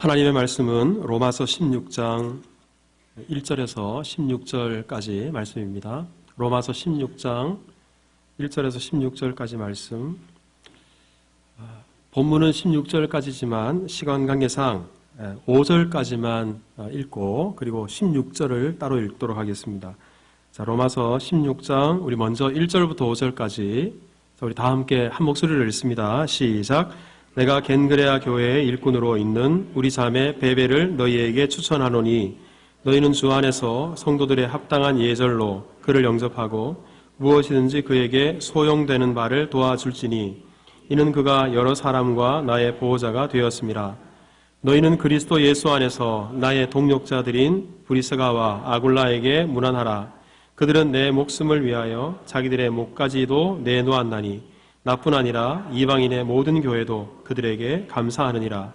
하나님의 말씀은 로마서 16장 1절에서 16절까지 말씀입니다. 로마서 16장 1절에서 16절까지 말씀. 본문은 16절까지지만 시간 관계상 5절까지만 읽고 그리고 16절을 따로 읽도록 하겠습니다. 자, 로마서 16장 우리 먼저 1절부터 5절까지 우리 다 함께 한 목소리를 읽습니다. 시작. 내가 겐그레아 교회의 일꾼으로 있는 우리 자매 베베를 너희에게 추천하노니 너희는 주 안에서 성도들의 합당한 예절로 그를 영접하고 무엇이든지 그에게 소용되는 바를 도와줄지니 이는 그가 여러 사람과 나의 보호자가 되었음이라. 너희는 그리스도 예수 안에서 나의 동력자들인 브리스가와 아굴라에게 문안하라. 그들은 내 목숨을 위하여 자기들의 목까지도 내놓았나니 나뿐 아니라 이방인의 모든 교회도 그들에게 감사하느니라.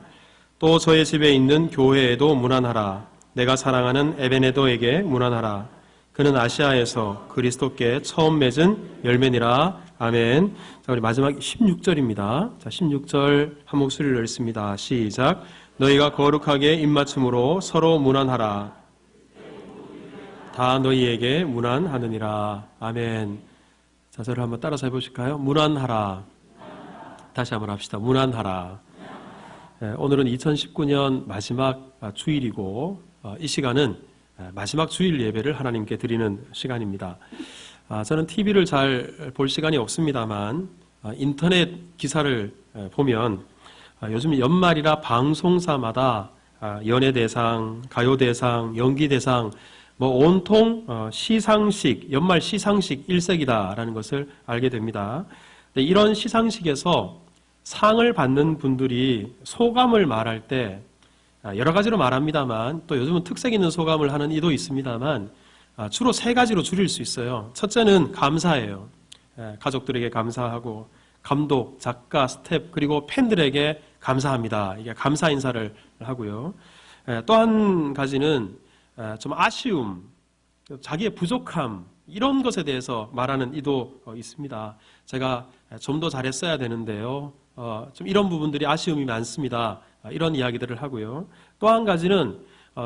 또 저의 집에 있는 교회에도 문안하라. 내가 사랑하는 에베네도에게 문안하라. 그는 아시아에서 그리스도께 처음 맺은 열매니라. 아멘. 자, 우리 마지막 16절입니다. 자, 16절 한 목소리를 읽습니다. 시작. 너희가 거룩하게 입맞춤으로 서로 문안하라. 다 너희에게 문안하느니라. 아멘. 자, 저를 한번 따라서 해보실까요? 문안하라. 다시 한번 합시다. 문안하라. 오늘은 2019년 마지막 주일이고 이 시간은 마지막 주일 예배를 하나님께 드리는 시간입니다. 저는 TV를 잘 볼 시간이 없습니다만 인터넷 기사를 보면 요즘 연말이라 방송사마다 연예대상, 가요대상, 연기대상 온통 시상식, 연말 시상식 일색이다라는 것을 알게 됩니다. 이런 시상식에서 상을 받는 분들이 소감을 말할 때 여러 가지로 말합니다만 또 요즘은 특색 있는 소감을 하는 이도 있습니다만 주로 세 가지로 줄일 수 있어요. 첫째는 감사예요. 가족들에게 감사하고 감독, 작가, 스텝 그리고 팬들에게 감사합니다. 이게 감사 인사를 하고요. 또 한 가지는 좀 아쉬움, 자기의 부족함 이런 것에 대해서 말하는 이도 있습니다. 제가 좀 더 잘했어야 되는데요. 좀 이런 부분들이 아쉬움이 많습니다. 이런 이야기들을 하고요. 또 한 가지는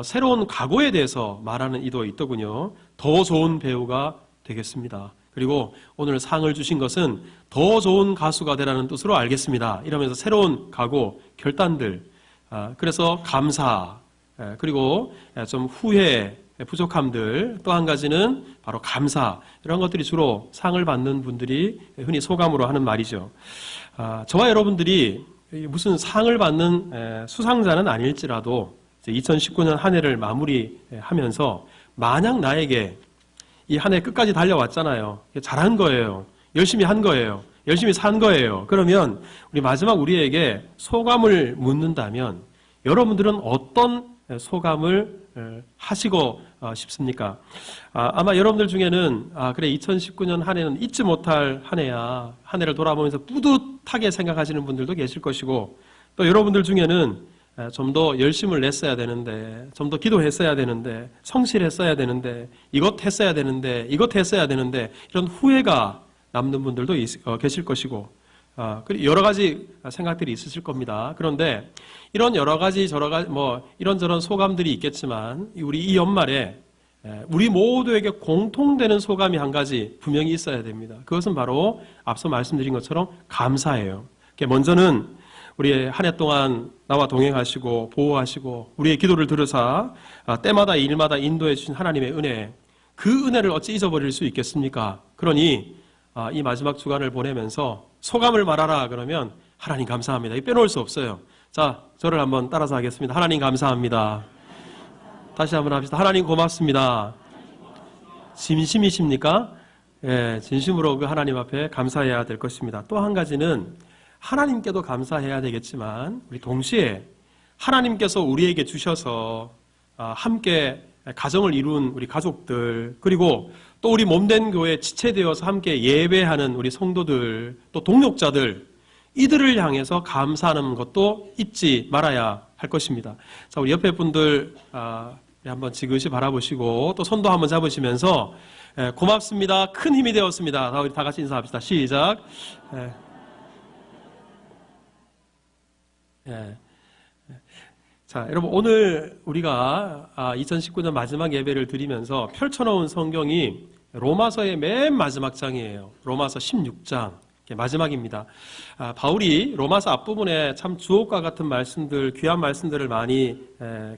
새로운 각오에 대해서 말하는 이도 있더군요. 더 좋은 배우가 되겠습니다. 그리고 오늘 상을 주신 것은 더 좋은 가수가 되라는 뜻으로 알겠습니다. 이러면서 새로운 각오, 결단들, 그래서 감사, 그리고 좀 후회, 부족함들, 또 한 가지는 바로 감사, 이런 것들이 주로 상을 받는 분들이 흔히 소감으로 하는 말이죠. 저와 여러분들이 무슨 상을 받는 수상자는 아닐지라도 2019년 한 해를 마무리하면서 만약 나에게 이 한 해 끝까지 달려왔잖아요. 잘한 거예요. 열심히 한 거예요. 열심히 산 거예요. 그러면 우리에게 소감을 묻는다면 여러분들은 어떤 소감을 하시고 싶습니까? 아마 여러분들 중에는 그래 2019년 한 해는 잊지 못할 한 해야, 한 해를 돌아보면서 뿌듯하게 생각하시는 분들도 계실 것이고 또 여러분들 중에는 좀 더 열심을 냈어야 되는데, 좀 더 기도했어야 되는데, 성실했어야 되는데, 이것 했어야 되는데, 이것 했어야 되는데 이런 후회가 남는 분들도 계실 것이고 그리고 여러 가지 생각들이 있으실 겁니다. 그런데 이런 여러 가지 이런저런 소감들이 있겠지만 우리 이 연말에 우리 모두에게 공통되는 소감이 한 가지 분명히 있어야 됩니다. 그것은 바로 앞서 말씀드린 것처럼 감사예요. 먼저는 우리 한 해 동안 나와 동행하시고 보호하시고 우리의 기도를 들으사 때마다 일마다 인도해 주신 하나님의 은혜, 그 은혜를 어찌 잊어버릴 수 있겠습니까? 그러니 이 마지막 주간을 보내면서 소감을 말하라 그러면 하나님 감사합니다. 이 빼놓을 수 없어요. 자, 저를 한번 따라서 하겠습니다. 하나님 감사합니다. 다시 한번 합시다. 하나님 고맙습니다. 진심이십니까? 예, 진심으로 그 하나님 앞에 감사해야 될 것입니다. 또 한 가지는 하나님께도 감사해야 되겠지만 우리 동시에 하나님께서 우리에게 주셔서 함께 가정을 이룬 우리 가족들, 그리고 또 우리 몸된 교회 지체되어서 함께 예배하는 우리 성도들, 또 동역자들, 이들을 향해서 감사하는 것도 잊지 말아야 할 것입니다. 자, 우리 옆에 분들 한번 지그시 바라보시고 또 손도 한번 잡으시면서 고맙습니다. 큰 힘이 되었습니다. 우리 다 같이 인사합시다. 시작. 자, 여러분 오늘 우리가 2019년 마지막 예배를 드리면서 펼쳐놓은 성경이 로마서의 맨 마지막 장이에요. 로마서 16장 마지막입니다. 바울이 로마서 앞부분에 참 주옥과 같은 말씀들, 귀한 말씀들을 많이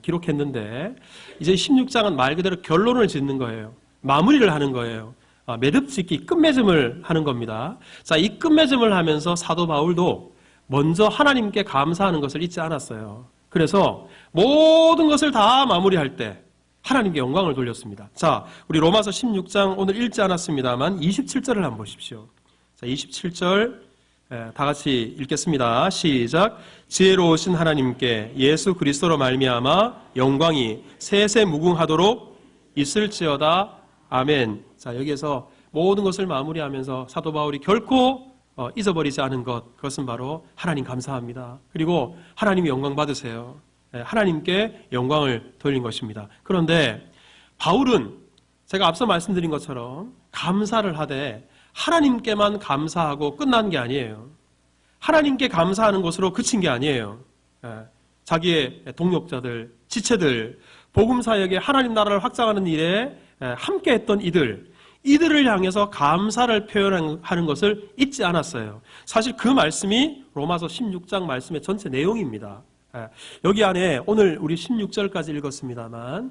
기록했는데 이제 16장은 말 그대로 결론을 짓는 거예요. 마무리를 하는 거예요. 매듭짓기, 끝맺음을 하는 겁니다. 자, 이 끝맺음을 하면서 사도 바울도 먼저 하나님께 감사하는 것을 잊지 않았어요. 그래서 모든 것을 다 마무리할 때 하나님께 영광을 돌렸습니다. 자, 우리 로마서 16장 오늘 읽지 않았습니다만 27절을 한번 보십시오. 자, 27절 다 같이 읽겠습니다. 시작. 지혜로우신 하나님께 예수 그리스도로 말미암아 영광이 세세 무궁하도록 있을지어다. 아멘. 자, 여기에서 모든 것을 마무리하면서 사도 바울이 결코 잊어버리지 않은 것, 그것은 바로 하나님 감사합니다. 그리고 하나님이 영광 받으세요. 하나님께 영광을 돌린 것입니다. 그런데 바울은 제가 앞서 말씀드린 것처럼 감사를 하되 하나님께만 감사하고 끝난 게 아니에요. 하나님께 감사하는 것으로 그친 게 아니에요. 자기의 동역자들, 지체들, 복음사역에 하나님 나라를 확장하는 일에 함께했던 이들을 향해서 감사를 표현하는 것을 잊지 않았어요. 사실 그 말씀이 로마서 16장 말씀의 전체 내용입니다. 여기 안에 오늘 우리 16절까지 읽었습니다만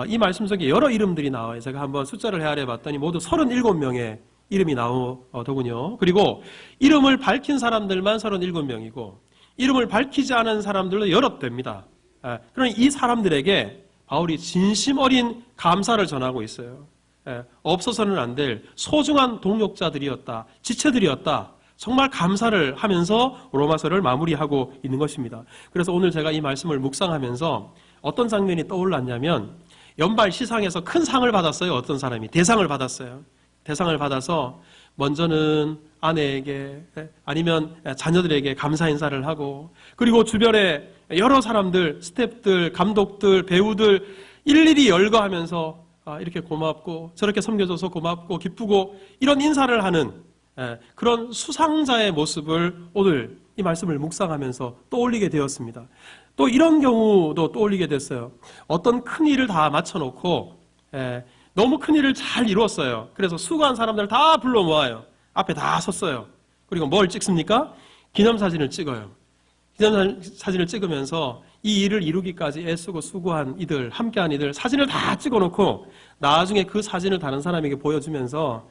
이 말씀 속에 여러 이름들이 나와요. 제가 한번 숫자를 헤아려 봤더니 모두 37명의 이름이 나오더군요. 그리고 이름을 밝힌 사람들만 37명이고 이름을 밝히지 않은 사람들도 여럿 됩니다. 그러니 이 사람들에게 바울이 진심 어린 감사를 전하고 있어요. 없어서는 안 될 소중한 동역자들이었다, 지체들이었다. 정말 감사를 하면서 로마서를 마무리하고 있는 것입니다. 그래서 오늘 제가 이 말씀을 묵상하면서 어떤 장면이 떠올랐냐면 연말 시상에서 큰 상을 받았어요. 어떤 사람이 대상을 받았어요. 대상을 받아서 먼저는 아내에게 아니면 자녀들에게 감사 인사를 하고 그리고 주변에 여러 사람들, 스태프들, 감독들, 배우들 일일이 열거하면서 이렇게 고맙고 저렇게 섬겨줘서 고맙고 기쁘고 이런 인사를 하는 그런 수상자의 모습을 오늘 이 말씀을 묵상하면서 떠올리게 되었습니다. 또 이런 경우도 떠올리게 됐어요. 어떤 큰 일을 다 마쳐놓고 너무 큰 일을 잘 이루었어요. 그래서 수고한 사람들 다 불러 모아요. 앞에 다 섰어요. 그리고 뭘 찍습니까? 기념사진을 찍어요. 기념사진을 찍으면서 이 일을 이루기까지 애쓰고 수고한 이들, 함께한 이들 사진을 다 찍어놓고 나중에 그 사진을 다른 사람에게 보여주면서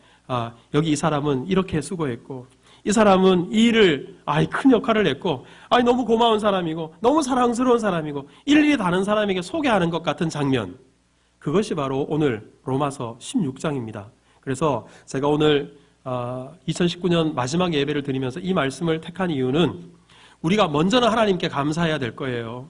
여기 이 사람은 이렇게 수고했고 이 사람은 이 일을 큰 역할을 했고 너무 고마운 사람이고 너무 사랑스러운 사람이고 일일이 다른 사람에게 소개하는 것 같은 장면, 그것이 바로 오늘 로마서 16장입니다. 그래서 제가 오늘 2019년 마지막 예배를 드리면서 이 말씀을 택한 이유는 우리가 먼저는 하나님께 감사해야 될 거예요.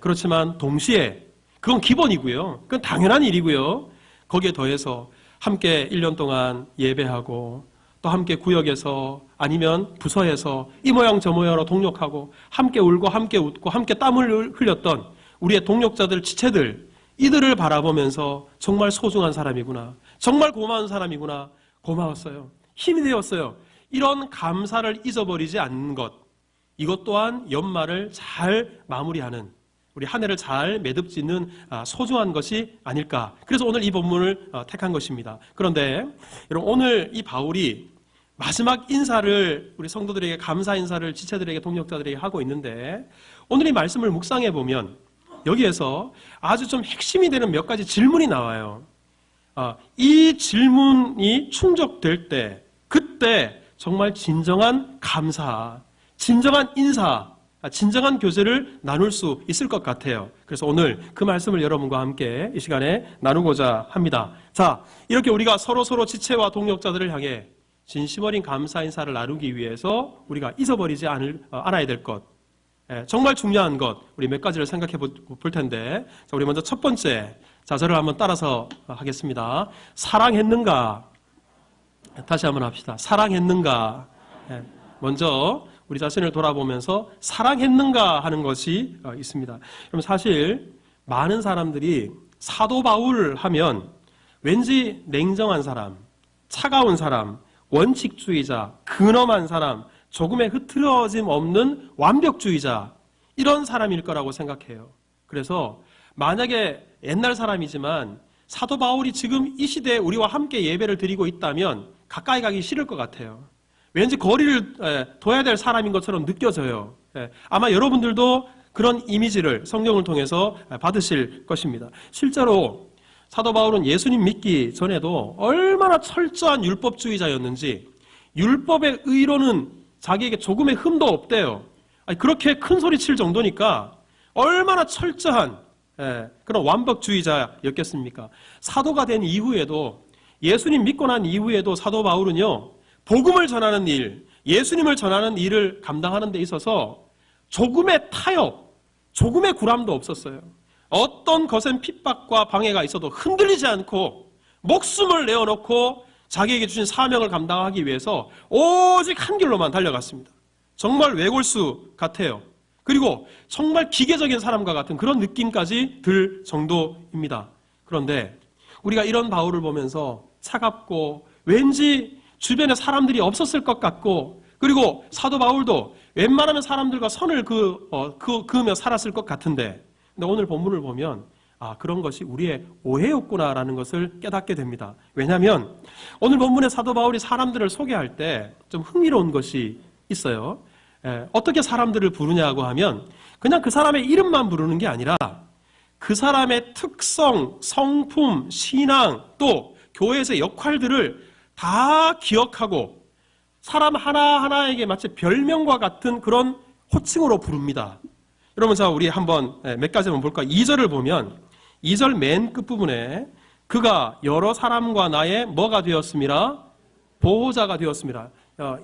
그렇지만 동시에 그건 기본이고요. 그건 당연한 일이고요. 거기에 더해서 함께 1년 동안 예배하고 또 함께 구역에서 아니면 부서에서 이 모양 저 모양으로 동역하고 함께 울고 함께 웃고 함께 땀을 흘렸던 우리의 동역자들, 지체들, 이들을 바라보면서 정말 소중한 사람이구나, 정말 고마운 사람이구나, 고마웠어요, 힘이 되었어요, 이런 감사를 잊어버리지 않는 것, 이것 또한 연말을 잘 마무리하는, 우리 한 해를 잘 매듭짓는 소중한 것이 아닐까. 그래서 오늘 이 본문을 택한 것입니다. 그런데 여러분, 오늘 이 바울이 마지막 인사를 우리 성도들에게, 감사 인사를 지체들에게, 동역자들에게 하고 있는데 오늘 이 말씀을 묵상해 보면 여기에서 아주 좀 핵심이 되는 몇 가지 질문이 나와요. 이 질문이 충족될 때, 그때 정말 진정한 감사, 진정한 인사, 진정한 교제를 나눌 수 있을 것 같아요. 그래서 오늘 그 말씀을 여러분과 함께 이 시간에 나누고자 합니다. 자, 이렇게 우리가 서로 지체와 동역자들을 향해 진심 어린 감사 인사를 나누기 위해서 우리가 잊어버리지 않아야 될 것, 정말 중요한 것, 우리 몇 가지를 생각해 볼 텐데, 자, 우리 먼저 첫 번째, 자, 저를 한번 따라서 하겠습니다. 사랑했는가? 다시 한번 합시다. 사랑했는가? 먼저 우리 자신을 돌아보면서 사랑했는가 하는 것이 있습니다. 그럼 사실 많은 사람들이 사도 바울 하면 왠지 냉정한 사람, 차가운 사람, 원칙주의자, 근엄한 사람, 조금의 흐트러짐 없는 완벽주의자, 이런 사람일 거라고 생각해요. 그래서 만약에 옛날 사람이지만 사도 바울이 지금 이 시대에 우리와 함께 예배를 드리고 있다면 가까이 가기 싫을 것 같아요. 왠지 거리를 둬야 될 사람인 것처럼 느껴져요. 아마 여러분들도 그런 이미지를 성경을 통해서 받으실 것입니다. 실제로 사도 바울은 예수님 믿기 전에도 얼마나 철저한 율법주의자였는지, 율법의 의로는 자기에게 조금의 흠도 없대요. 그렇게 큰 소리 칠 정도니까 얼마나 철저한 그런 완벽주의자였겠습니까? 사도가 된 이후에도, 예수님 믿고 난 이후에도 사도 바울은요, 복음을 전하는 일, 예수님을 전하는 일을 감당하는 데 있어서 조금의 타협, 조금의 구람도 없었어요. 어떤 거센 핍박과 방해가 있어도 흔들리지 않고 목숨을 내어놓고 자기에게 주신 사명을 감당하기 위해서 오직 한 길로만 달려갔습니다. 정말 외골수 같아요. 그리고 정말 기계적인 사람과 같은 그런 느낌까지 들 정도입니다. 그런데 우리가 이런 바울을 보면서 차갑고 왠지 주변에 사람들이 없었을 것 같고, 그리고 사도 바울도 웬만하면 사람들과 선을 그으며 살았을 것 같은데, 근데 오늘 본문을 보면 그런 것이 우리의 오해였구나라는 것을 깨닫게 됩니다. 왜냐하면 오늘 본문에 사도 바울이 사람들을 소개할 때 좀 흥미로운 것이 있어요. 어떻게 사람들을 부르냐고 하면 그냥 그 사람의 이름만 부르는 게 아니라 그 사람의 특성, 성품, 신앙, 또 교회에서의 역할들을 다 기억하고 사람 하나하나에게 마치 별명과 같은 그런 호칭으로 부릅니다. 여러분, 자, 우리 한번 몇 가지 한번 볼까요? 2절을 보면 2절 맨 끝부분에 그가 여러 사람과 나의 뭐가 되었습니다? 보호자가 되었습니다.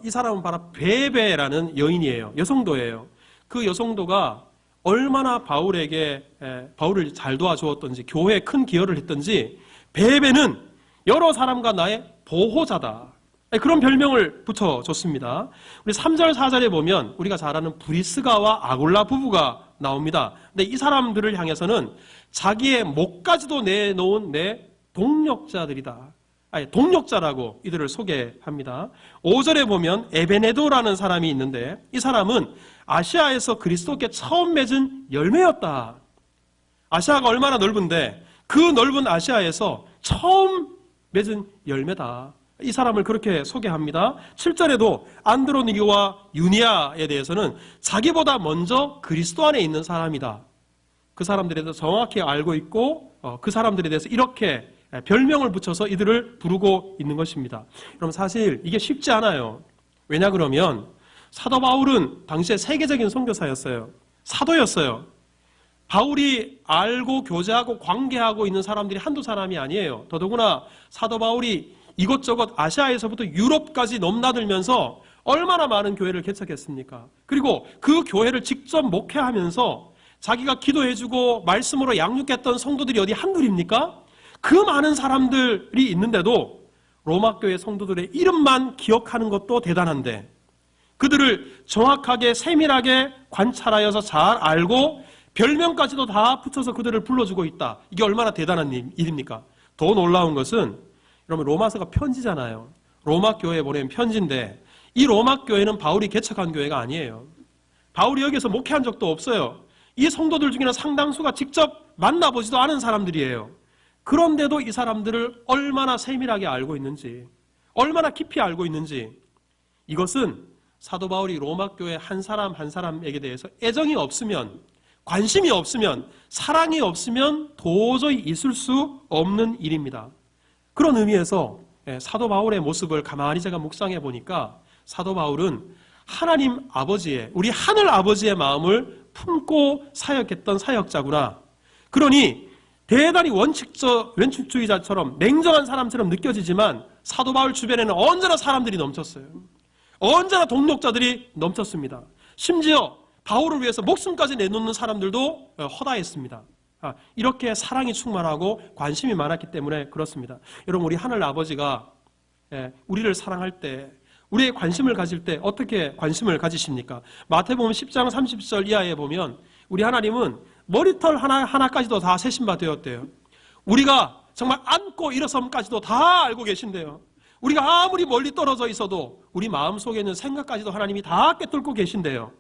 이 사람은 바로 베베라는 여인이에요. 여성도예요. 그 여성도가 얼마나 바울을 잘 도와주었던지, 교회에 큰 기여를 했던지, 베베는 여러 사람과 나의 보호자다, 그런 별명을 붙여줬습니다. 우리 3절 4절에 보면 우리가 잘 아는 브리스가와 아굴라 부부가 나옵니다. 근데 이 사람들을 향해서는 자기의 목까지도 내놓은 내 동력자들이다, 동력자라고 이들을 소개합니다. 5절에 보면 에베네도라는 사람이 있는데 이 사람은 아시아에서 그리스도께 처음 맺은 열매였다. 아시아가 얼마나 넓은데 그 넓은 아시아에서 처음 맺은 열매다. 이 사람을 그렇게 소개합니다. 7절에도 안드로니교와 유니아에 대해서는 자기보다 먼저 그리스도 안에 있는 사람이다. 그 사람들에 대해서 정확히 알고 있고 그 사람들에 대해서 이렇게 별명을 붙여서 이들을 부르고 있는 것입니다. 여러분, 사실 이게 쉽지 않아요. 왜냐 그러면 사도 바울은 당시에 세계적인 선교사였어요. 사도였어요. 바울이 알고 교제하고 관계하고 있는 사람들이 한두 사람이 아니에요. 더더구나 사도 바울이 이것저것 아시아에서부터 유럽까지 넘나들면서 얼마나 많은 교회를 개척했습니까? 그리고 그 교회를 직접 목회하면서 자기가 기도해주고 말씀으로 양육했던 성도들이 어디 한둘입니까? 그 많은 사람들이 있는데도 로마교회 성도들의 이름만 기억하는 것도 대단한데 그들을 정확하게 세밀하게 관찰하여서 잘 알고 별명까지도 다 붙여서 그들을 불러주고 있다. 이게 얼마나 대단한 일입니까? 더 놀라운 것은 여러분, 로마서가 편지잖아요. 로마교회에 보낸 편지인데 이 로마교회는 바울이 개척한 교회가 아니에요. 바울이 여기서 목회한 적도 없어요. 이 성도들 중에는 상당수가 직접 만나보지도 않은 사람들이에요. 그런데도 이 사람들을 얼마나 세밀하게 알고 있는지, 얼마나 깊이 알고 있는지, 이것은 사도 바울이 로마교회 한 사람 한 사람에게 대해서 애정이 없으면, 관심이 없으면, 사랑이 없으면 도저히 있을 수 없는 일입니다. 그런 의미에서 사도 바울의 모습을 가만히 제가 묵상해 보니까 사도 바울은 하나님 아버지의, 우리 하늘 아버지의 마음을 품고 사역했던 사역자구나. 그러니 대단히 원칙주의자처럼 냉정한 사람처럼 느껴지지만 사도 바울 주변에는 언제나 사람들이 넘쳤어요. 언제나 동력자들이 넘쳤습니다. 심지어 바울을 위해서 목숨까지 내놓는 사람들도 허다했습니다. 이렇게 사랑이 충만하고 관심이 많았기 때문에 그렇습니다. 여러분, 우리 하늘 아버지가 우리를 사랑할 때, 우리의 관심을 가질 때 어떻게 관심을 가지십니까? 마태복음 10장 30절 이하에 보면 우리 하나님은 머리털 하나까지도 다 세신 바 되었대요. 우리가 정말 앉고 일어섬까지도 다 알고 계신대요. 우리가 아무리 멀리 떨어져 있어도 우리 마음속에 있는 생각까지도 하나님이 다 꿰뚫고 계신대요.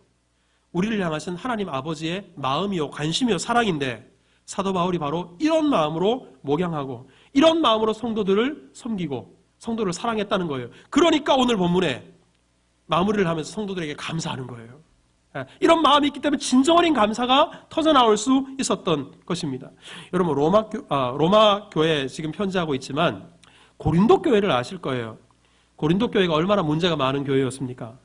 우리를 향하신 하나님 아버지의 마음이요 관심이요 사랑인데 사도 바울이 바로 이런 마음으로 목양하고 이런 마음으로 성도들을 섬기고 성도를 사랑했다는 거예요. 그러니까 오늘 본문에 마무리를 하면서 성도들에게 감사하는 거예요. 이런 마음이 있기 때문에 진정 어린 감사가 터져나올 수 있었던 것입니다. 여러분 로마 교회에 지금 편지하고 있지만 고린도 교회를 아실 거예요. 고린도 교회가 얼마나 문제가 많은 교회였습니까?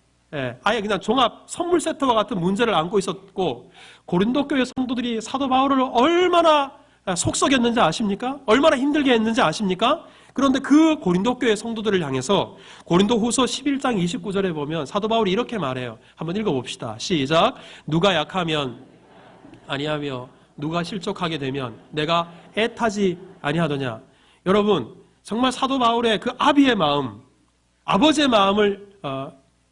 아예 그냥 종합 선물 세트와 같은 문제를 안고 있었고 고린도 교회 성도들이 사도 바울을 얼마나 속썩였는지 아십니까? 얼마나 힘들게 했는지 아십니까? 그런데 그 고린도 교회 성도들을 향해서 고린도 후서 11장 29절에 보면 사도 바울이 이렇게 말해요. 한번 읽어봅시다. 시작. 누가 약하면 아니하며 누가 실족하게 되면 내가 애타지 아니하더냐. 여러분 정말 사도 바울의 그 아비의 마음, 아버지의 마음을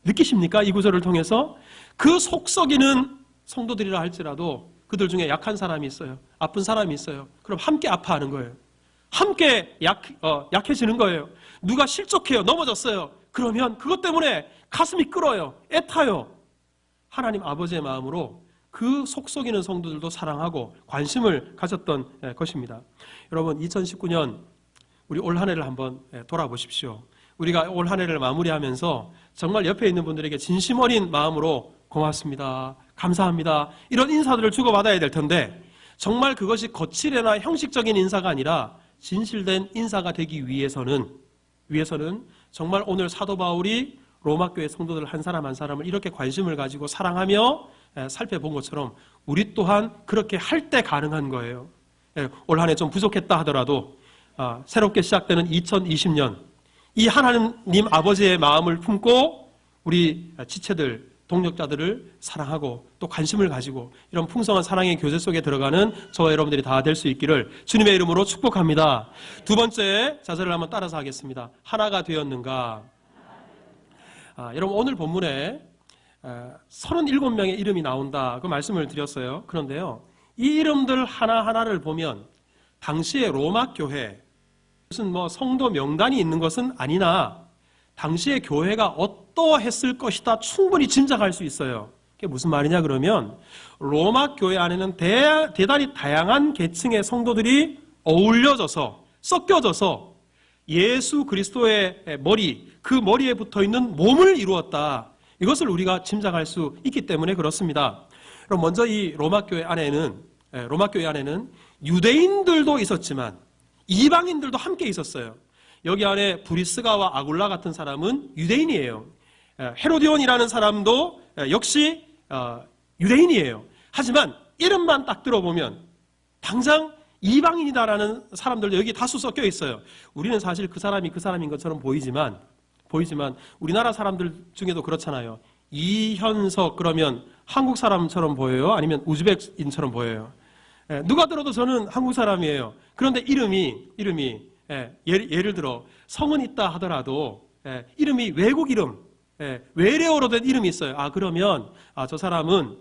느끼십니까? 이 구절을 통해서 그 속썩이는 성도들이라 할지라도 그들 중에 약한 사람이 있어요. 아픈 사람이 있어요. 그럼 함께 아파하는 거예요. 함께 약해지는 거예요. 누가 실족해요. 넘어졌어요. 그러면 그것 때문에 가슴이 끓어요. 애타요. 하나님 아버지의 마음으로 그 속썩이는 성도들도 사랑하고 관심을 가졌던 것입니다. 여러분 2019년 우리 올 한 해를 한번 돌아보십시오. 우리가 올 한 해를 마무리하면서 정말 옆에 있는 분들에게 진심 어린 마음으로 고맙습니다. 감사합니다. 이런 인사들을 주고받아야 될 텐데 정말 그것이 거칠거나 형식적인 인사가 아니라 진실된 인사가 되기 위해서는 정말 오늘 사도 바울이 로마 교회 성도들 한 사람 한 사람을 이렇게 관심을 가지고 사랑하며 살펴본 것처럼 우리 또한 그렇게 할 때 가능한 거예요. 올 한 해 좀 부족했다 하더라도 새롭게 시작되는 2020년 이 하나님 아버지의 마음을 품고 우리 지체들, 동력자들을 사랑하고 또 관심을 가지고 이런 풍성한 사랑의 교제 속에 들어가는 저와 여러분들이 다 될 수 있기를 주님의 이름으로 축복합니다. 두 번째 자세를 한번 따라서 하겠습니다. 하나가 되었는가? 여러분 오늘 본문에 37명의 이름이 나온다 그 말씀을 드렸어요. 그런데요 이 이름들 하나하나를 보면 당시의 로마 교회 무슨 성도 명단이 있는 것은 아니나 당시의 교회가 어떠했을 것이다 충분히 짐작할 수 있어요. 그게 무슨 말이냐 그러면 로마 교회 안에는 대단히 다양한 계층의 성도들이 어울려져서 섞여져서 예수 그리스도의 머리, 그 머리에 붙어있는 몸을 이루었다. 이것을 우리가 짐작할 수 있기 때문에 그렇습니다. 그럼 먼저 이 로마 교회 안에는 유대인들도 있었지만 이방인들도 함께 있었어요. 여기 안에 브리스가와 아굴라 같은 사람은 유대인이에요. 헤로디온이라는 사람도 역시 유대인이에요. 하지만 이름만 딱 들어보면 당장 이방인이다라는 사람들도 여기 다수 섞여 있어요. 우리는 사실 그 사람이 그 사람인 것처럼 보이지만 우리나라 사람들 중에도 그렇잖아요. 이현석 그러면 한국 사람처럼 보여요? 아니면 우즈벡인처럼 보여요? 누가 들어도 저는 한국 사람이에요. 그런데 이름이 예를 들어 성은 있다 하더라도 이름이 외국 이름, 외래어로 된 이름이 있어요. 그러면 저 사람은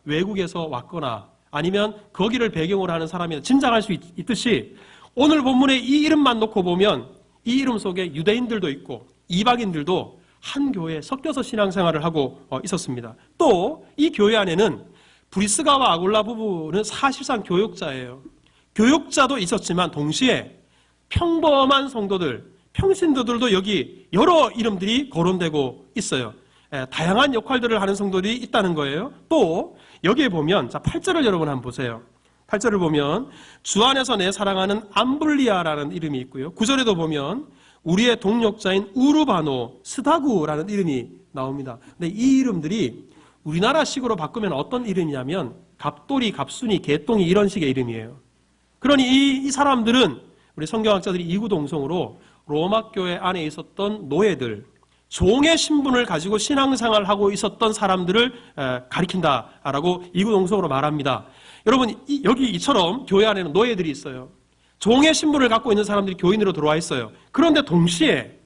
외국에서 왔거나 아니면 거기를 배경으로 하는 사람이라 짐작할 수 있듯이 오늘 본문에 이 이름만 놓고 보면 이 이름 속에 유대인들도 있고 이방인들도 한 교회에 섞여서 신앙생활을 하고 있었습니다. 또 이 교회 안에는 브리스가와 아굴라 부부는 사실상 교역자예요. 교역자도 있었지만 동시에 평범한 성도들, 평신도들도 여기 여러 이름들이 거론되고 있어요. 다양한 역할들을 하는 성도들이 있다는 거예요. 또 여기에 보면 8절을 여러분 한번 보세요. 8절을 보면 주 안에서 내 사랑하는 암블리아라는 이름이 있고요. 9절에도 보면 우리의 동력자인 우르바노, 스다구라는 이름이 나옵니다. 근데 이 이름들이 우리나라식으로 바꾸면 어떤 이름이냐면 갑돌이, 갑순이, 개똥이 이런 식의 이름이에요. 그러니 이 사람들은 우리 성경학자들이 이구동성으로 로마 교회 안에 있었던 노예들, 종의 신분을 가지고 신앙생활을 하고 있었던 사람들을 가리킨다라고 이구동성으로 말합니다. 여러분 여기 이처럼 교회 안에는 노예들이 있어요. 종의 신분을 갖고 있는 사람들이 교인으로 들어와 있어요. 그런데 동시에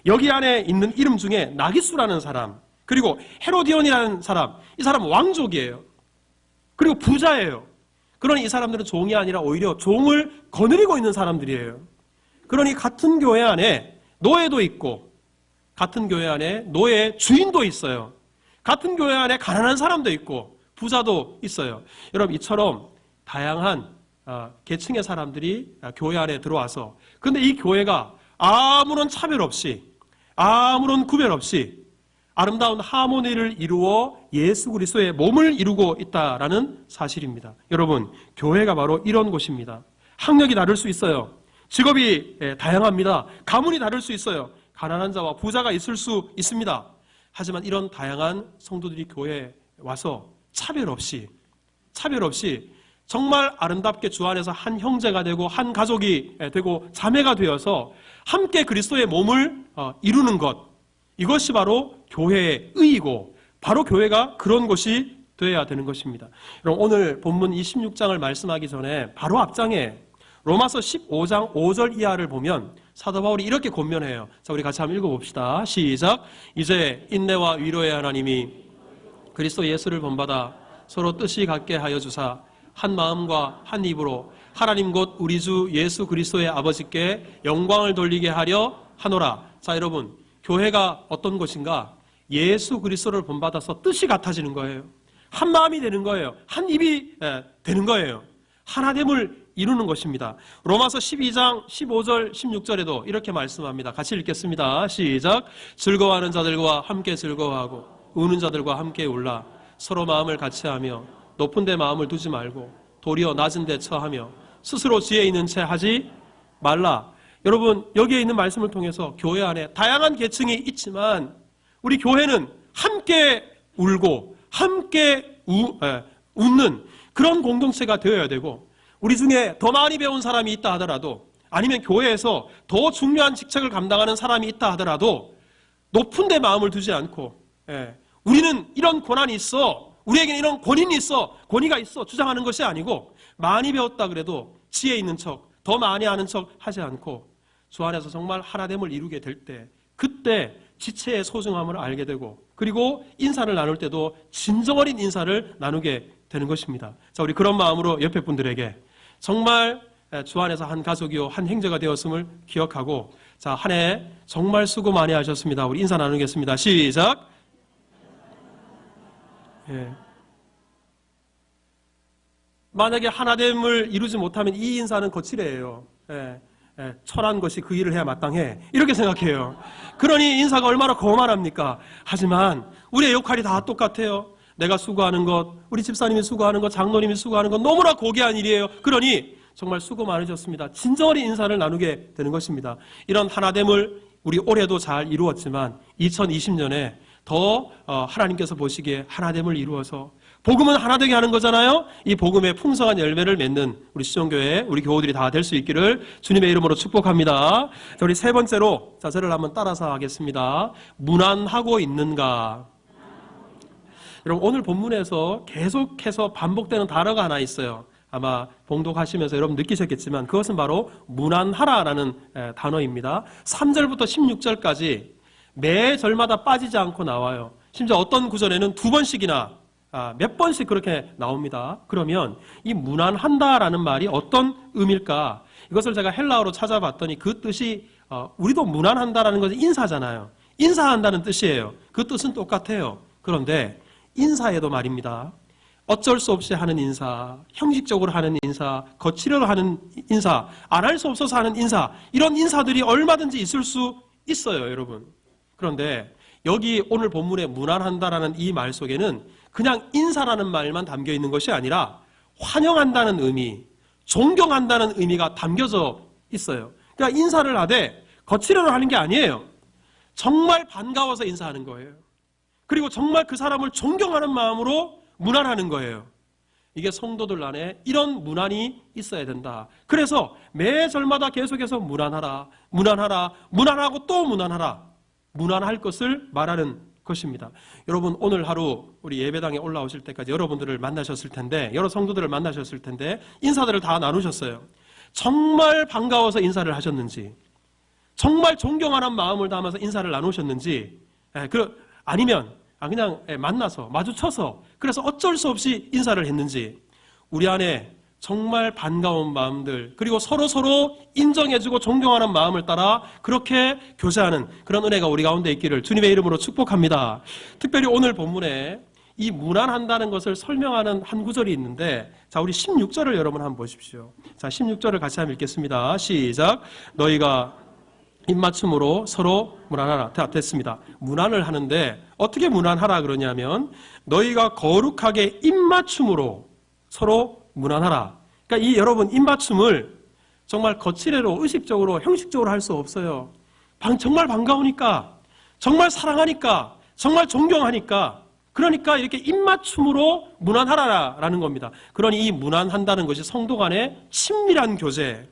여기 안에 있는 이름 중에 나기수라는 사람, 그리고 헤로디온이라는 사람, 이 사람은 왕족이에요. 그리고 부자예요. 그러니 이 사람들은 종이 아니라 오히려 종을 거느리고 있는 사람들이에요. 그러니 같은 교회 안에 노예도 있고 같은 교회 안에 노예 주인도 있어요. 같은 교회 안에 가난한 사람도 있고 부자도 있어요. 여러분, 이처럼 다양한 계층의 사람들이 교회 안에 들어와서, 근데 이 교회가 아무런 차별 없이, 아무런 구별 없이 아름다운 하모니를 이루어 예수 그리스도의 몸을 이루고 있다라는 사실입니다. 여러분, 교회가 바로 이런 곳입니다. 학력이 다를 수 있어요. 직업이 다양합니다. 가문이 다를 수 있어요. 가난한 자와 부자가 있을 수 있습니다. 하지만 이런 다양한 성도들이 교회에 와서 차별 없이 정말 아름답게 주 안에서 한 형제가 되고 한 가족이 되고 자매가 되어서 함께 그리스도의 몸을 이루는 것, 이것이 바로 교회의 의이고 바로 교회가 그런 곳이 되어야 되는 것입니다. 그럼 오늘 본문 26장을 말씀하기 전에 바로 앞장에 로마서 15장 5절 이하를 보면 사도 바울이 이렇게 권면해요. 자, 우리 같이 한번 읽어봅시다. 시작. 이제 인내와 위로의 하나님이 그리스도 예수를 본받아 서로 뜻이 같게 하여 주사 한 마음과 한 입으로 하나님 곧 우리 주 예수 그리스도의 아버지께 영광을 돌리게 하려 하노라. 자, 여러분, 교회가 어떤 곳인가? 예수 그리스도를 본받아서 뜻이 같아지는 거예요. 한 마음이 되는 거예요. 한 입이 되는 거예요. 하나됨을 이루는 것입니다. 로마서 12장 15절 16절에도 이렇게 말씀합니다. 같이 읽겠습니다. 시작. 즐거워하는 자들과 함께 즐거워하고 우는 자들과 함께 울라. 서로 마음을 같이하며 높은 데 마음을 두지 말고 도리어 낮은 데 처하며 스스로 지혜 있는 채 하지 말라. 여러분, 여기에 있는 말씀을 통해서 교회 안에 다양한 계층이 있지만 우리 교회는 함께 울고 함께 웃는 그런 공동체가 되어야 되고, 우리 중에 더 많이 배운 사람이 있다 하더라도, 아니면 교회에서 더 중요한 직책을 감당하는 사람이 있다 하더라도 높은 데 마음을 두지 않고, 우리는 이런 권한이 있어, 우리에게는 이런 권위가 있어 주장하는 것이 아니고, 많이 배웠다 그래도 지혜 있는 척, 더 많이 아는 척 하지 않고 주 안에서 정말 하나됨을 이루게 될 때, 그때 지체의 소중함을 알게 되고, 그리고 인사를 나눌 때도 진정 어린 인사를 나누게 되는 것입니다. 자, 우리 그런 마음으로 옆에 분들에게 정말 주 안에서 한 가족이요 한 형제가 되었음을 기억하고, 자, 한 해 정말 수고 많이 하셨습니다. 우리 인사 나누겠습니다. 시작. 만약에 하나됨을 이루지 못하면 이 인사는 거칠해요. 철한 것이 그 일을 해야 마땅해, 이렇게 생각해요. 그러니 인사가 얼마나 거만합니까? 하지만 우리의 역할이 다 똑같아요. 내가 수고하는 것, 우리 집사님이 수고하는 것, 장로님이 수고하는 것 너무나 고귀한 일이에요. 그러니 정말 수고 많으셨습니다. 진정어리 인사를 나누게 되는 것입니다. 이런 하나됨을 우리 올해도 잘 이루었지만 2020년에 더 하나님께서 보시기에 하나됨을 이루어서, 복음은 하나 되게 하는 거잖아요. 이 복음의 풍성한 열매를 맺는 우리 시종교회, 우리 교우들이 다 될 수 있기를 주님의 이름으로 축복합니다. 자, 우리 세 번째로 저를 한번 따라서 하겠습니다. 무난하고 있는가? 여러분, 오늘 본문에서 계속해서 반복되는 단어가 하나 있어요. 아마 봉독하시면서 여러분 느끼셨겠지만 그것은 바로 무난하라라는 단어입니다. 3절부터 16절까지 매 절마다 빠지지 않고 나와요. 심지어 어떤 구절에는 두 번씩이나 몇 번씩 그렇게 나옵니다. 그러면 이 무난한다라는 말이 어떤 의미일까? 이것을 제가 헬라어로 찾아봤더니 그 뜻이 우리도 무난한다라는 것은 인사잖아요. 인사한다는 뜻이에요. 그 뜻은 똑같아요. 그런데 인사에도 말입니다. 어쩔 수 없이 하는 인사, 형식적으로 하는 인사, 거치려고 하는 인사, 안 할 수 없어서 하는 인사, 이런 인사들이 얼마든지 있을 수 있어요, 여러분. 그런데 여기 오늘 본문에 무난한다라는 이 말 속에는 그냥 인사라는 말만 담겨 있는 것이 아니라 환영한다는 의미, 존경한다는 의미가 담겨져 있어요. 그러니까 인사를 하되 거치려고 하는 게 아니에요. 정말 반가워서 인사하는 거예요. 그리고 정말 그 사람을 존경하는 마음으로 문안하는 거예요. 이게 성도들 안에 이런 문안이 있어야 된다. 그래서 매 절마다 계속해서 문안하라, 문안하라, 문안하고 또 문안하라, 문안할 것을 말하는 것입니다. 여러분, 오늘 하루 우리 예배당에 올라오실 때까지 여러분들을 만나셨을 텐데, 여러 성도들을 만나셨을 텐데 인사들을 다 나누셨어요. 정말 반가워서 인사를 하셨는지, 정말 존경하는 마음을 담아서 인사를 나누셨는지, 아니면 그냥 만나서 마주쳐서 그래서 어쩔 수 없이 인사를 했는지, 우리 안에 정말 반가운 마음들, 그리고 서로 인정해주고 존경하는 마음을 따라 그렇게 교제하는 그런 은혜가 우리 가운데 있기를 주님의 이름으로 축복합니다. 특별히 오늘 본문에 이 무난한다는 것을 설명하는 한 구절이 있는데, 자, 우리 16절을 여러분 한번 보십시오. 자, 16절을 같이 한번 읽겠습니다. 시작. 너희가 입맞춤으로 서로 무난하라. 됐습니다. 무난을 하는데 어떻게 무난하라 그러냐면, 너희가 거룩하게 입맞춤으로 서로 무난하라. 그러니까 이 여러분 입맞춤을 정말 거칠애로 의식적으로 형식적으로 할 수 없어요. 정말 반가우니까, 정말 사랑하니까, 정말 존경하니까, 그러니까 이렇게 입맞춤으로 무난하라라는 겁니다. 그러니 이 무난한다는 것이 성도 간의 친밀한 교제,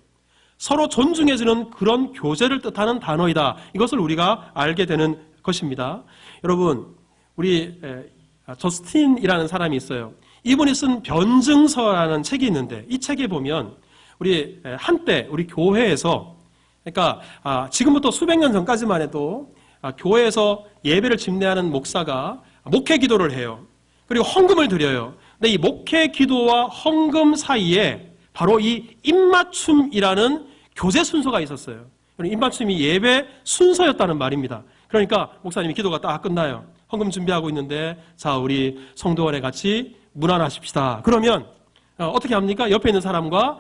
서로 존중해주는 그런 교제를 뜻하는 단어이다. 이것을 우리가 알게 되는 것입니다. 여러분, 우리 저스틴이라는 사람이 있어요. 이분이 쓴 변증서라는 책이 있는데, 이 책에 보면 우리 한때 우리 교회에서, 그러니까 지금부터 수백 년 전까지만 해도 교회에서 예배를 집례하는 목사가 목회 기도를 해요. 그리고 헌금을 드려요. 근데 이 목회 기도와 헌금 사이에 바로 이 입맞춤이라는 교제 순서가 있었어요. 입맞춤이 예배 순서였다는 말입니다. 그러니까 목사님이 기도가 딱 끝나요. 헌금 준비하고 있는데, 자, 우리 성도원에 같이 무난하십시다. 그러면 어떻게 합니까? 옆에 있는 사람과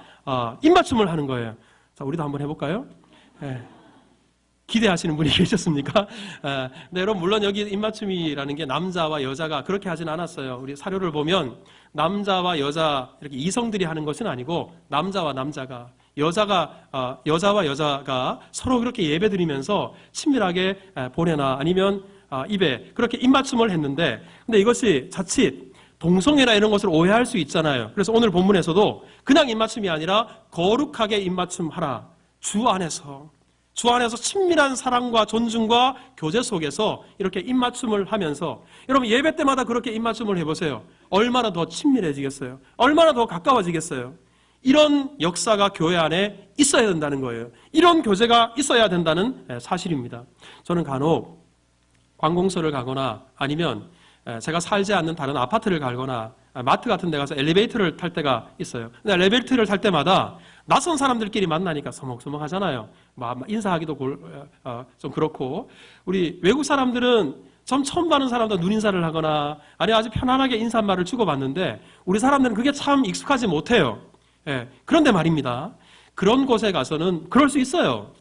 입맞춤을 하는 거예요. 자, 우리도 한번 해볼까요? 네. 기대하시는 분이 계셨습니까? 네, 여러분, 물론 여기 입맞춤이라는 게 남자와 여자가 그렇게 하진 않았어요. 우리 사료를 보면 남자와 여자, 이렇게 이성들이 하는 것은 아니고, 남자와 남자가, 여자와 여자가 서로 그렇게 예배 드리면서 친밀하게 보내나 아니면 입에 그렇게 입맞춤을 했는데, 근데 이것이 자칫 동성애나 이런 것을 오해할 수 있잖아요. 그래서 오늘 본문에서도 그냥 입맞춤이 아니라 거룩하게 입맞춤하라. 주 안에서 친밀한 사랑과 존중과 교제 속에서 이렇게 입맞춤을 하면서, 여러분 예배 때마다 그렇게 입맞춤을 해보세요. 얼마나 더 친밀해지겠어요? 얼마나 더 가까워지겠어요? 이런 역사가 교회 안에 있어야 된다는 거예요. 이런 교제가 있어야 된다는 사실입니다. 저는 간혹 관공서를 가거나 아니면 제가 살지 않는 다른 아파트를 가거나 마트 같은 데 가서 엘리베이터를 탈 때가 있어요. 근데 엘리베이터를 탈 때마다 낯선 사람들끼리 만나니까 서먹서먹 하잖아요. 인사하기도 좀 그렇고, 우리 외국 사람들은 좀 처음 봐는 사람도 눈인사를 하거나 아니 아주 편안하게 인사말을 주고받는데, 우리 사람들은 그게 참 익숙하지 못해요. 그런데 말입니다. 그런 곳에 가서는 그럴 수 있어요.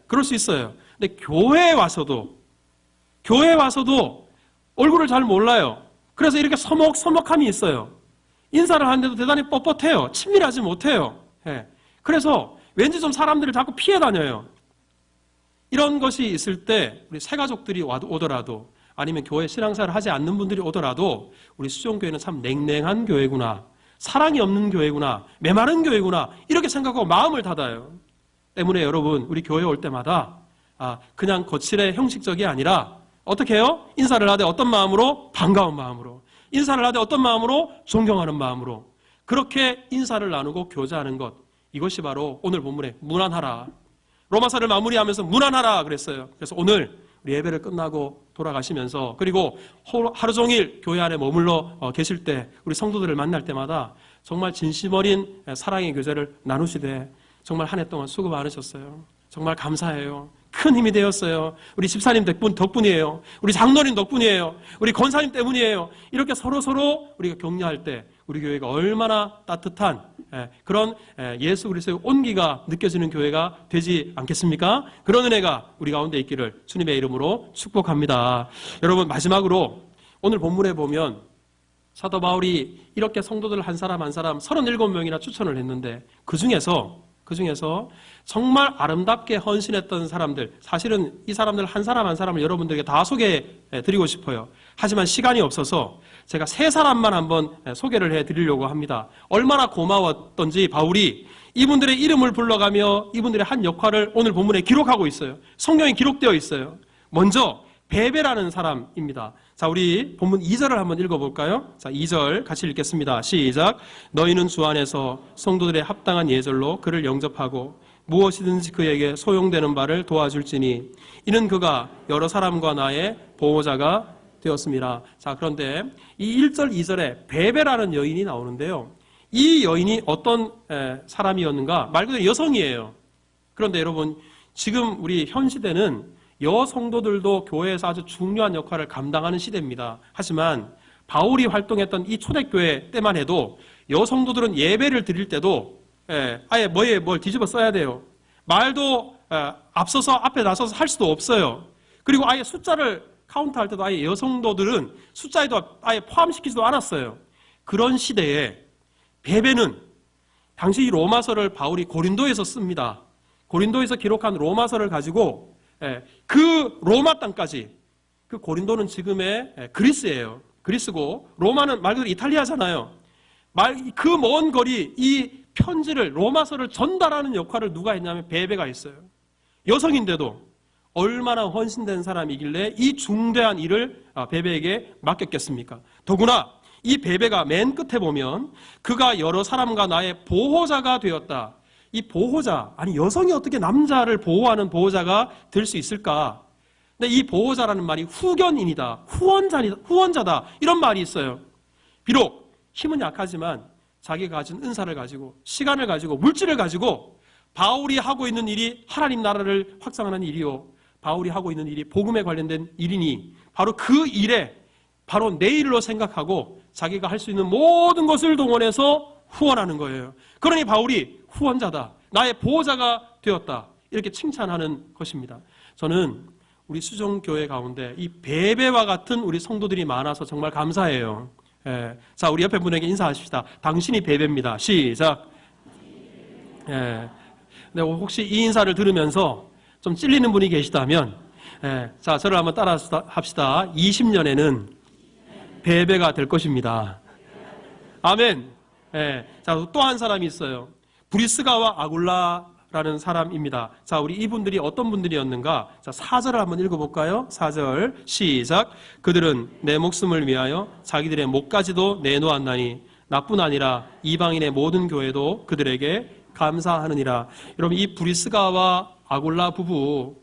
그럴 수 있어요. 근데 교회에 와서도 얼굴을 잘 몰라요. 그래서 이렇게 서먹서먹함이 있어요. 인사를 하는데도 대단히 뻣뻣해요. 친밀하지 못해요. 그래서 왠지 좀 사람들을 자꾸 피해 다녀요. 이런 것이 있을 때 우리 새가족들이 오더라도, 아니면 교회 신앙생활을 하지 않는 분들이 오더라도, 우리 수종교회는 참 냉랭한 교회구나, 사랑이 없는 교회구나, 메마른 교회구나, 이렇게 생각하고 마음을 닫아요. 때문에 여러분, 우리 교회 올 때마다 그냥 거칠의 형식적이 아니라 어떻게 해요? 인사를 하되 어떤 마음으로? 반가운 마음으로. 인사를 하되 어떤 마음으로? 존경하는 마음으로. 그렇게 인사를 나누고 교제하는 것, 이것이 바로 오늘 본문에 무난하라, 로마서를 마무리하면서 무난하라 그랬어요. 그래서 오늘 우리 예배를 끝나고 돌아가시면서, 그리고 하루 종일 교회 안에 머물러 계실 때, 우리 성도들을 만날 때마다 정말 진심 어린 사랑의 교제를 나누시되, 정말 한 해 동안 수고 많으셨어요. 정말 감사해요. 큰 힘이 되었어요. 우리 집사님 덕분이에요. 우리 장로님 덕분이에요. 우리 권사님 때문이에요. 이렇게 서로 우리가 격려할 때 우리 교회가 얼마나 따뜻한 그런 예수 그리스도의 온기가 느껴지는 교회가 되지 않겠습니까? 그런 은혜가 우리 가운데 있기를 주님의 이름으로 축복합니다. 여러분, 마지막으로 오늘 본문에 보면 사도 바울이 이렇게 성도들 한 사람 한 사람 37명이나 추천을 했는데, 그 중에서 정말 아름답게 헌신했던 사람들, 사실은 이 사람들 한 사람 한 사람을 여러분들에게 다 소개해 드리고 싶어요. 하지만 시간이 없어서 제가 3사람만 한번 소개를 해 드리려고 합니다. 얼마나 고마웠던지 바울이 이분들의 이름을 불러가며 이분들의 한 역할을 오늘 본문에 기록하고 있어요. 성경에 기록되어 있어요. 먼저 베베라는 사람입니다. 자, 우리 본문 2절을 한번 읽어볼까요? 자, 2절 같이 읽겠습니다. 시작. 너희는 주 안에서 성도들의 합당한 예절로 그를 영접하고 무엇이든지 그에게 소용되는 바를 도와줄지니 이는 그가 여러 사람과 나의 보호자가 되었습니다. 자, 그런데 이 1절 2절에 베베라는 여인이 나오는데요. 이 여인이 어떤 사람이었는가? 말 그대로 여성이에요. 그런데 여러분, 지금 우리 현 시대는 여성도들도 교회에서 아주 중요한 역할을 감당하는 시대입니다. 하지만 바울이 활동했던 이 초대교회 때만 해도 여성도들은 예배를 드릴 때도 아예 뭘 뒤집어 써야 돼요. 말도 앞서서 앞에 나서서 할 수도 없어요. 그리고 아예 숫자를 카운트할 때도 아예 여성도들은 숫자에도 아예 포함시키지도 않았어요. 그런 시대에 베베는 당시 이 로마서를 바울이 고린도에서 씁니다. 고린도에서 기록한 로마서를 가지고 그 로마 땅까지, 그 고린도는 지금의 그리스예요. 그리스고 로마는 말 그대로 이탈리아잖아요. 그 먼 거리 이 편지를 로마서를 전달하는 역할을 누가 했냐면 베베가 했어요. 여성인데도 얼마나 헌신된 사람이길래 이 중대한 일을 베베에게 맡겼겠습니까? 더구나 이 베베가 맨 끝에 보면 그가 여러 사람과 나의 보호자가 되었다. 이 보호자, 아니 여성이 어떻게 남자를 보호하는 보호자가 될 수 있을까? 근데 이 보호자라는 말이 후견인이다, 후원자다 이런 말이 있어요. 비록 힘은 약하지만 자기가 가진 은사를 가지고 시간을 가지고 물질을 가지고 바울이 하고 있는 일이 하나님 나라를 확장하는 일이요, 바울이 하고 있는 일이 복음에 관련된 일이니 바로 그 일에 바로 내 일로 생각하고 자기가 할 수 있는 모든 것을 동원해서 후원하는 거예요. 그러니 바울이 후원자다, 나의 보호자가 되었다 이렇게 칭찬하는 것입니다. 저는 우리 수종교회 가운데 이 베베와 같은 우리 성도들이 많아서 정말 감사해요. 자, 우리 옆에 분에게 인사하십시다. 당신이 베베입니다. 시작. 네, 혹시 이 인사를 들으면서 좀 찔리는 분이 계시다면, 자, 저를 한번 따라 합시다. 20년에는 베베가 될 것입니다. 아멘. 자, 또 한 사람이 있어요. 브리스가와 아굴라라는 사람입니다. 자, 우리 이분들이 어떤 분들이었는가? 자, 4절을 한번 읽어볼까요? 4절 시작. 그들은 내 목숨을 위하여 자기들의 목까지도 내놓았나니 나뿐 아니라 이방인의 모든 교회도 그들에게 감사하느니라. 여러분, 이 브리스가와 아굴라 부부,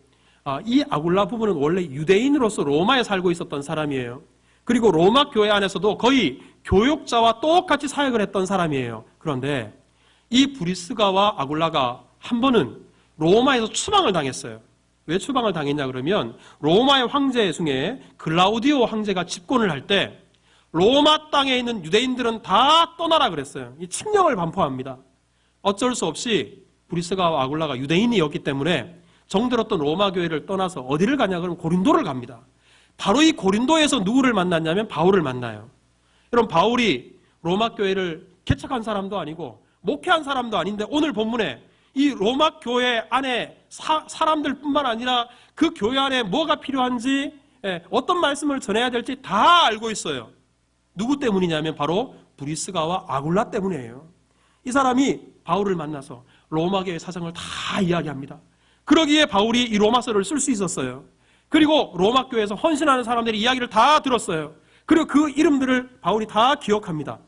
이 아굴라 부부는 원래 유대인으로서 로마에 살고 있었던 사람이에요. 그리고 로마 교회 안에서도 거의 교육자와 똑같이 사역을 했던 사람이에요. 그런데 이 브리스가와 아굴라가 한 번은 로마에서 추방을 당했어요. 왜 추방을 당했냐 그러면 로마의 황제 중에 글라우디오 황제가 집권을 할 때 로마 땅에 있는 유대인들은 다 떠나라 그랬어요. 이 칙령을 반포합니다. 어쩔 수 없이 브리스가와 아굴라가 유대인이었기 때문에 정들었던 로마 교회를 떠나서 어디를 가냐 그러면 고린도를 갑니다. 바로 이 고린도에서 누구를 만났냐면 바울을 만나요. 여러분, 바울이 로마 교회를 개척한 사람도 아니고 목회한 사람도 아닌데 오늘 본문에 이 로마 교회 안에 사람들뿐만 아니라 그 교회 안에 뭐가 필요한지, 어떤 말씀을 전해야 될지 다 알고 있어요. 누구 때문이냐면 바로 브리스가와 아굴라 때문이에요. 이 사람이 바울을 만나서 로마 교회 사정을 다 이야기합니다. 그러기에 바울이 이 로마서를 쓸 수 있었어요. 그리고 로마 교회에서 헌신하는 사람들의 이야기를 다 들었어요. 그리고 그 이름들을 바울이 다 기억합니다.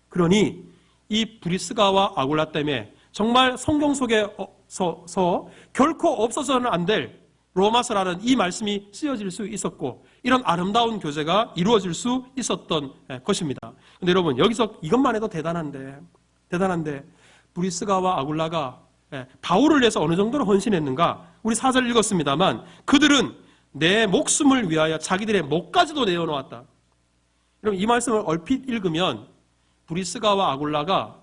그러니 이 브리스가와 아굴라 때문에 정말 성경 속에서 결코 없어서는 안 될 로마서라는 이 말씀이 쓰여질 수 있었고 이런 아름다운 교제가 이루어질 수 있었던 것입니다. 그런데 여러분, 여기서 이것만 해도 대단한데 브리스가와 아굴라가 바울을 위해서 어느 정도로 헌신했는가? 우리 4절 읽었습니다만 그들은 내 목숨을 위하여 자기들의 목까지도 내어놓았다. 여러분, 이 말씀을 얼핏 읽으면 브리스가와 아굴라가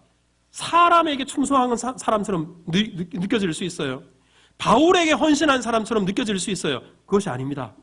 사람에게 충성하는 사람처럼 느껴질 수 있어요. 바울에게 헌신한 사람처럼 느껴질 수 있어요. 그것이 아닙니다.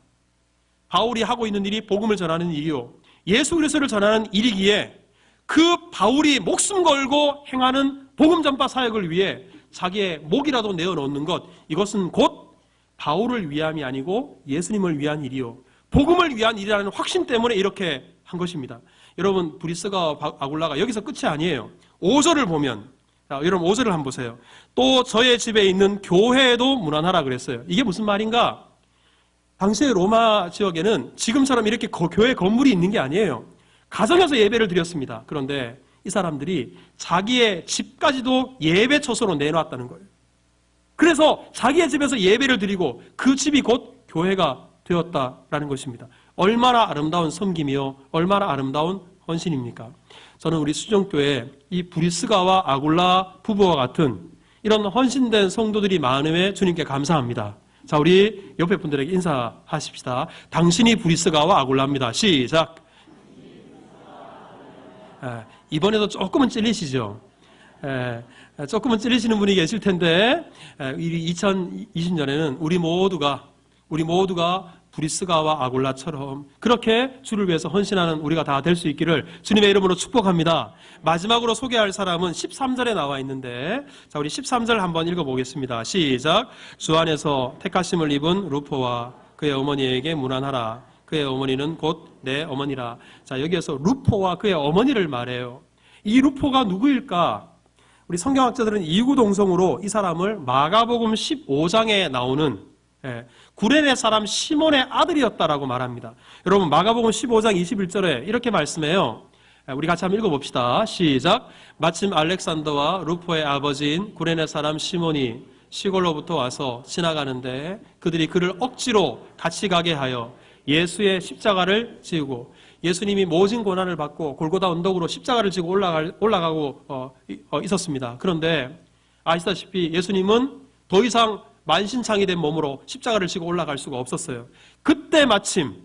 바울이 하고 있는 일이 복음을 전하는 일이요, 예수 그리스도를 전하는 일이기에 그 바울이 목숨 걸고 행하는 복음 전파 사역을 위해 자기의 목이라도 내어놓는 것, 이것은 곧 바울을 위함이 아니고 예수님을 위한 일이요, 복음을 위한 일이라는 확신 때문에 이렇게 한 것입니다. 여러분, 브리스가와 아굴라가 여기서 끝이 아니에요. 5절을 보면, 자, 여러분 5절을 한번 보세요. 또 저의 집에 있는 교회에도 문안하라 그랬어요. 이게 무슨 말인가? 당시의 로마 지역에는 지금처럼 이렇게 교회 건물이 있는 게 아니에요. 가정에서 예배를 드렸습니다. 그런데 이 사람들이 자기의 집까지도 예배 처소로 내놨다는 거예요. 그래서 자기의 집에서 예배를 드리고 그 집이 곧 교회가 되었다라는 것입니다. 얼마나 아름다운 섬김이요, 얼마나 아름다운 헌신입니까? 저는 우리 수종교회 이 브리스가와 아굴라 부부와 같은 이런 헌신된 성도들이 많음에 주님께 감사합니다. 자, 우리 옆에 분들에게 인사하십시다. 당신이 브리스가와 아굴라입니다. 시작. 이번에도 조금은 찔리시죠? 조금은 찔리시는 분이 계실 텐데 2020년에는 우리 모두가 브리스가와 아굴라처럼 그렇게 주를 위해서 헌신하는 우리가 다 될 수 있기를 주님의 이름으로 축복합니다. 마지막으로 소개할 사람은 13절에 나와 있는데, 자, 우리 13절 한번 읽어보겠습니다. 시작. 주 안에서 택하심을 입은 루포와 그의 어머니에게 문안하라. 그의 어머니는 곧 내 어머니라. 자, 여기에서 루포와 그의 어머니를 말해요. 이 루포가 누구일까? 우리 성경학자들은 이구동성으로 이 사람을 마가복음 15장에 나오는 구레네 사람 시몬의 아들이었다라고 말합니다. 여러분, 마가복음 15장 21절에 이렇게 말씀해요. 우리 같이 한번 읽어봅시다. 시작. 마침 알렉산더와 루포의 아버지인 구레네 사람 시몬이 시골로부터 와서 지나가는데 그들이 그를 억지로 같이 가게 하여 예수의 십자가를 지고, 예수님이 모진 고난을 받고 골고다 언덕으로 십자가를 지고 올라가고 있었습니다. 그런데 아시다시피 예수님은 더 이상 만신창이 된 몸으로 십자가를 지고 올라갈 수가 없었어요. 그때 마침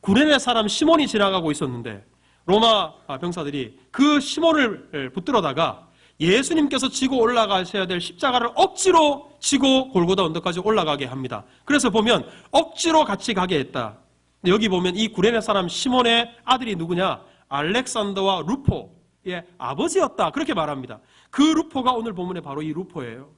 구레네 사람 시몬이 지나가고 있었는데 로마 병사들이 그 시몬을 붙들어다가 예수님께서 지고 올라가셔야 될 십자가를 억지로 지고 골고다 언덕까지 올라가게 합니다. 그래서 보면 억지로 같이 가게 했다. 여기 보면 이 구레네 사람 시몬의 아들이 누구냐? 알렉산더와 루포의 아버지였다. 그렇게 말합니다. 그 루포가 오늘 본문에 바로 이 루포예요.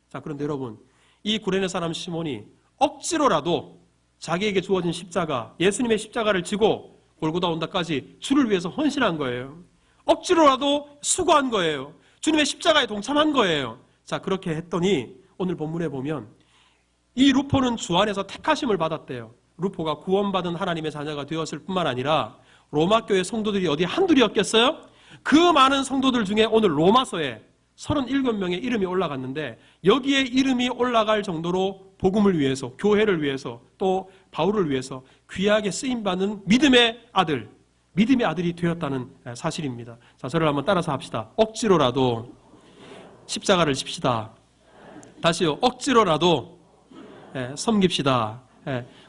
자, 그런데 여러분, 이 구레네 사람 시몬이 억지로라도 자기에게 주어진 십자가, 예수님의 십자가를 지고 골고다 언덕까지 주를 위해서 헌신한 거예요. 억지로라도 수고한 거예요. 주님의 십자가에 동참한 거예요. 자, 그렇게 했더니 오늘 본문에 보면 이 루포는 주 안에서 택하심을 받았대요. 루포가 구원받은 하나님의 자녀가 되었을 뿐만 아니라 로마 교회 성도들이 어디 한둘이었겠어요? 그 많은 성도들 중에 오늘 로마서에 37명의 이름이 올라갔는데 여기에 이름이 올라갈 정도로 복음을 위해서, 교회를 위해서, 또 바울을 위해서 귀하게 쓰임받는 믿음의 아들이 되었다는 사실입니다. 자, 저를 한번 따라서 합시다. 억지로라도 십자가를 집시다. 다시요. 억지로라도 섬깁시다.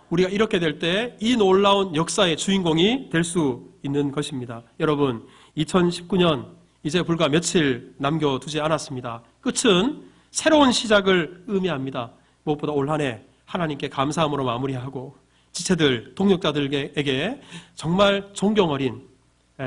우리가 이렇게 될 때 이 놀라운 역사의 주인공이 될 수 있는 것입니다. 여러분, 2019년 이제 불과 며칠 남겨두지 않았습니다. 끝은 새로운 시작을 의미합니다. 무엇보다 올 한 해 하나님께 감사함으로 마무리하고 지체들, 동역자들에게 정말 존경 어린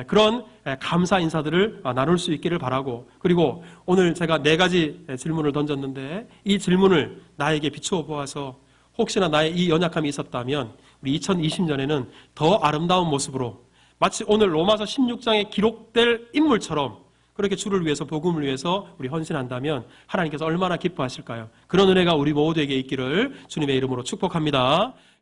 그런 감사 인사들을 나눌 수 있기를 바라고, 그리고 오늘 제가 4가지 질문을 던졌는데 이 질문을 나에게 비추어 보아서 혹시나 나의 이 연약함이 있었다면 우리 2020년에는 더 아름다운 모습으로 마치 오늘 로마서 16장에 기록될 인물처럼 그렇게 주를 위해서, 복음을 위해서 우리 헌신한다면 하나님께서 얼마나 기뻐하실까요? 그런 은혜가 우리 모두에게 있기를 주님의 이름으로 축복합니다.